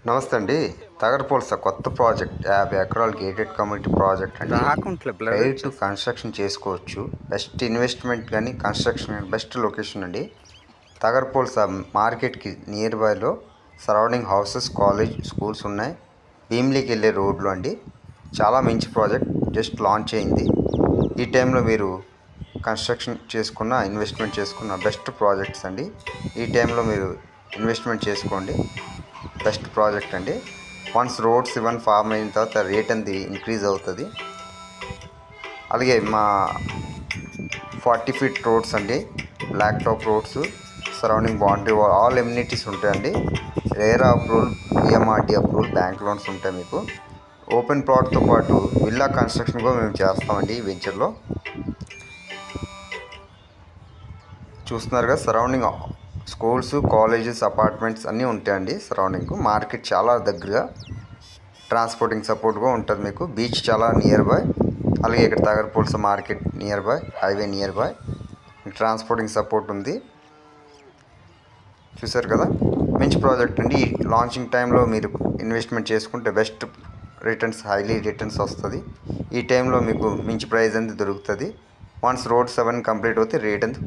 నమస్తే అండి. తగరపూలస కొత్త ప్రాజెక్ట్ 50 ఎకరాల గేటెడ్ కమ్యూనిటీ ప్రాజెక్ట్ అండి. రైట్ టు కన్స్ట్రక్షన్ చేసుకోవచ్చు. బెస్ట్ ఇన్వెస్ట్మెంట్ కానీ కన్స్ట్రక్షన్ బెస్ట్ లొకేషన్ అండి. తగరపూలస మార్కెట్కి near by surrounding houses, college, schools ఉన్నాయి. భీమిలీకి వెళ్ళే రోడ్లు అండి. చాలా మంచి ప్రాజెక్ట్, జస్ట్ లాంచ్ అయింది. ఈ టైంలో మీరు కన్స్ట్రక్షన్ చేసుకున్న, ఇన్వెస్ట్మెంట్ చేసుకున్న బెస్ట్ ప్రాజెక్ట్స్ అండి. ఈ టైంలో మీరు ఇన్వెస్ట్మెంట్ చేసుకోండి. బెస్ట్ ప్రాజెక్ట్ అండి. వన్స్ రోడ్స్ ఇవన్నీ ఫామ్ అయిన తర్వాత రేట్ అనేది ఇంక్రీజ్ అవుతుంది. అలాగే మా 40 ఫీట్ రోడ్స్ అండి, black top roads, surrounding boundary wall, all amenities ఉంటాయండి. RERA approval, PMRT approval, bank loans ఉంటాయి మీకు. ఓపెన్ ప్లాట్తో పాటు విల్లా కన్స్ట్రక్షన్ కూడా మేము చేస్తామండి ఈ వెంచర్లో. చూస్తున్నారు కదా, సరౌండింగ్ స్కూల్స్, కాలేజెస్, అపార్ట్మెంట్స్ అన్నీ ఉంటాయండి. సరౌండింగ్ మార్కెట్ చాలా దగ్గరగా, ట్రాన్స్పోర్టింగ్ సపోర్ట్ కూడా ఉంటుంది మీకు. బీచ్ చాలా నియర్ బై. అలాగే ఇక్కడ Tagarapuvalasa market near by, highway near by, transporting support ఉంది. చూసారు కదా, మంచి ప్రాజెక్ట్ అండి. ఈ లాంచింగ్ టైంలో మీరు ఇన్వెస్ట్మెంట్ చేసుకుంటే బెస్ట్ రిటర్న్స్, హైలీ రిటర్న్స్ వస్తుంది. ఈ టైంలో మీకు మంచి ప్రైస్ అనేది దొరుకుతుంది. వన్స్ రోడ్స్ అవన్నీ కంప్లీట్ అవుతే రేట్ అనేది